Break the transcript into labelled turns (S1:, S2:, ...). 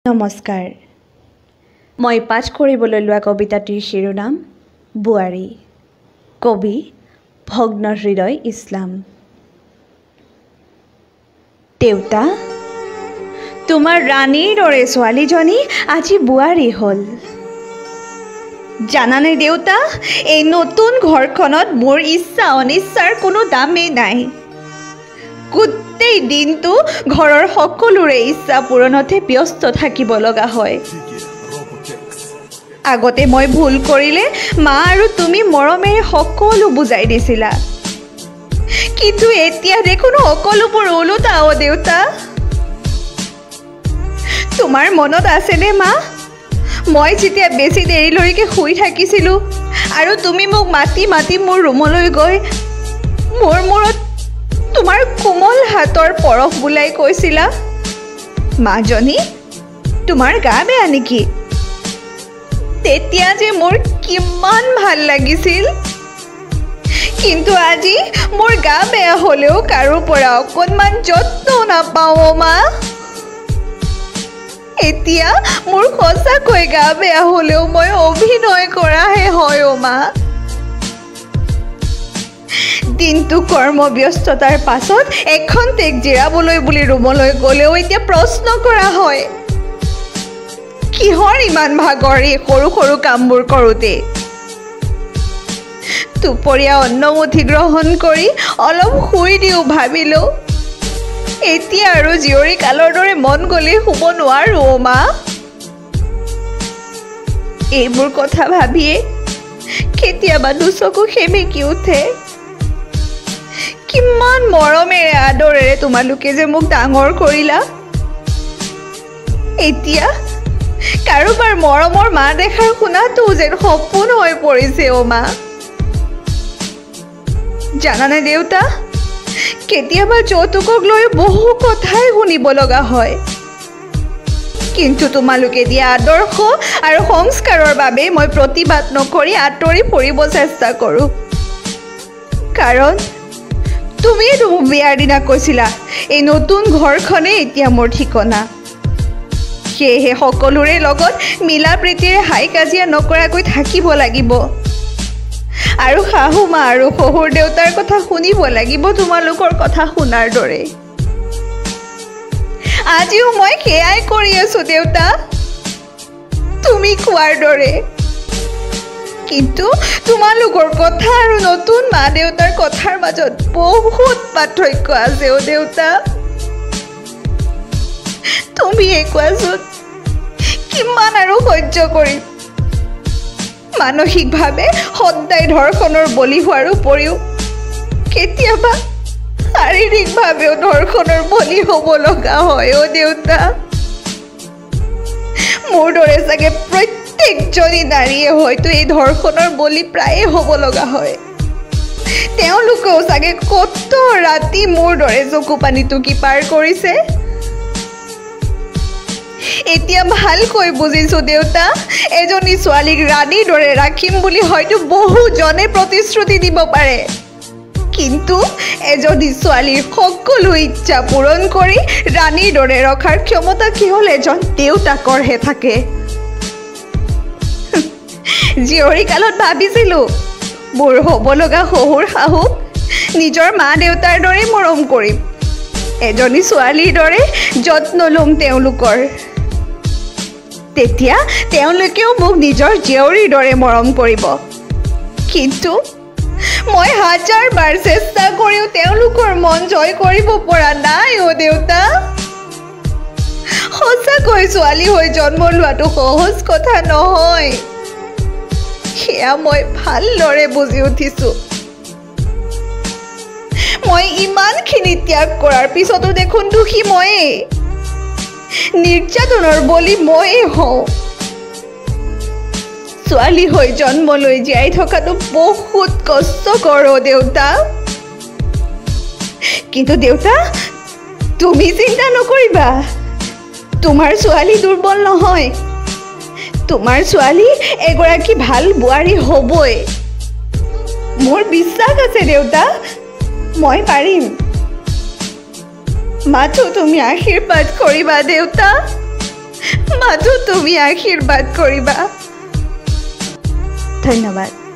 S1: নমস্কাৰ মই পাঠ কৰিবলৈ লোৱা কবিতাটিৰ শিৰোনাম বুৱাৰী কবি ভগ্ন হৃদয় ইছলাম দেউতা তোমাৰ ৰাণীৰ দৰে ছোৱালীজনী আজি বুৱাৰী হ'ল জানানে দেউতা এই নতুন ঘৰখনত মোৰ ইচ্ছা অনিচ্ছাৰ কোনো দামেই নাই গোটেই দিনটো ঘৰৰ সকলোৰে ইচ্ছা পূৰণতে ব্যস্ত থাকিব লগা হয় আগতে মই ভুল কৰিলে মা আৰু তুমি মৰমেৰে সকলো বুজাই দিছিলা কিন্তু এতিয়া দেখোন সকলোবোৰ ওলোটা দেউতা তোমাৰ মনত আছেনে মা মই যেতিয়া বেছি দেৰিলৈকে শুই থাকিছিলোঁ আৰু তুমি মোক মাতি মাতি মোৰ ৰুমলৈ গৈ মোৰ মূৰত তোমাৰ কোমল হাতৰ পৰশ বুলাই কৈছিলা মাজনী তোমাৰ গা বেয়া নেকি তেতিয়া যে মোৰ কিমান ভাল লাগিছিল কিন্তু আজি মোৰ গা বেয়া হ'লেও কাৰো পৰা অকণমান যত্ন নাপাওঁ মা এতিয়া মোৰ সঁচাকৈ গা বেয়া হ'লেও মই অভিনয় কৰাহে হয় মা দিনটো কৰ্মব্যস্ততাৰ পাছত এখন টেক জিৰাবলৈ বুলি ৰুমলৈ গ'লেও এতিয়া প্ৰশ্ন কৰা হয় কিহৰ ইমান ভাগৰ এই সৰু সৰু কামবোৰ কৰোঁতে দুপৰীয়া অন্নমুঠি গ্ৰহণ কৰি অলপ শুই দিওঁ ভাবিলোঁ এতিয়া আৰু জীয়ৰী কালৰ দৰে মন গ'লেই শুব নোৱাৰোঁ মা এইবোৰ কথা ভাবিয়ে কেতিয়াবা দুচকু সেমেকি উঠে কিমান মৰমেৰে আদৰেৰে তোমালোকে যে মোক ডাঙৰ কৰিলা এতিয়া কাৰোবাৰ মৰমৰ মা দেখাৰ শুনাটো যেন সপোন হৈ পৰিছে মা জানানে দেউতা কেতিয়াবা যৌতুকক লৈ বহু কথাই শুনিব লগা হয় কিন্তু তোমালোকে দিয়া আদৰ্শ আৰু সংস্কাৰৰ বাবে মই প্ৰতিবাদ নকৰি আঁতৰি পৰিব চেষ্টা কৰোঁ কাৰণ তুমিয়েতো মোক বিয়াৰ দিনা কৈছিলা এই নতুন ঘৰখনেই এতিয়া মোৰ ঠিকনা সেয়েহে সকলোৰে লগত মিলা প্ৰীতিৰে হাই কাজিয়া নকৰাকৈ থাকিব লাগিব আৰু শাহু মা আৰু শহুৰ দেউতাৰ কথা শুনিব লাগিব তোমালোকৰ কথা শুনাৰ দৰে আজিও মই সেয়াই কৰি আছো দেউতা তুমি কোৱাৰ দৰে কিন্তু তোমালোকৰ কথা আৰু নতুন মা দেউতাৰ কথাৰ মাজত বহুত পাৰ্থক্য আছে দেউতা তুমিয়ে কোৱাচোন কিমান আৰু সহ্য কৰিম মানসিকভাৱে সদায় ধৰ্ষণৰ বলি হোৱাৰ উপৰিও কেতিয়াবা শাৰীৰিকভাৱেও ধৰ্ষণৰ বলি হ'ব লগা হয় দেউতা মোৰ দৰে চাগে প্ৰত্যেকজনী নাৰীয়ে হয়তো এই ধৰ্ষণৰ বলি প্ৰায়ে হ'ব লগা হয় তেওঁলোকেও চাগে কত ৰাতি মোৰ দৰে চকু পানী টুকি পাৰ কৰিছে এতিয়া ভালকৈ বুজিছো দেউতা এজনী ছোৱালীক ৰাণীৰ দৰে ৰাখিম বুলি হয়তো বহুজনে প্ৰতিশ্ৰুতি দিব পাৰে কিন্তু এজনী ছোৱালীৰ সকলো ইচ্ছা পূৰণ কৰি ৰাণীৰ দৰে ৰখাৰ ক্ষমতা কেৱল এজন দেউতাকৰহে থাকে জীয়ৰী কালত ভাবিছিলোঁ মোৰ হ'ব লগা শহুৰ শাহুক নিজৰ মা দেউতাৰ দৰে মৰম কৰিম এজনী ছোৱালীৰ দৰে যত্ন ল'ম তেওঁলোকৰ তেতিয়া তেওঁলোকেও মোক নিজৰ জীয়ৰীৰ দৰে মৰম কৰিব কিন্তু মই হাজাৰ বাৰ চেষ্টা কৰিও তেওঁলোকৰ মন জয় কৰিব পৰা নাই দেউতা সঁচাকৈ ছোৱালী হৈ জন্ম লোৱাটো সহজ কথা নহয় সেয়া মই ভালদৰে বুজি উঠিছোঁ মই ইমানখিনি ত্যাগ কৰাৰ পিছতো দেখোন দুখী ময়েই নিৰ্যাতনৰ বলি ময়ে হওঁ ছোৱালী হৈ জন্ম লৈ জীয়াই থকাটো বহুত কষ্টকৰ দেউতা কিন্তু দেউতা তুমি চিন্তা নকৰিবা তোমাৰ ছোৱালী দুৰ্বল নহয় তোমাৰ ছোৱালী এগৰাকী ভাল বোৱাৰী হ'বই মোৰ বিশ্বাস আছে দেউতা মই পাৰিম মাথো তুমি আশীৰ্বাদ কৰিবা দেউতা মাথো তুমি আশীৰ্বাদ কৰিবা।
S2: ধন্যবাদ।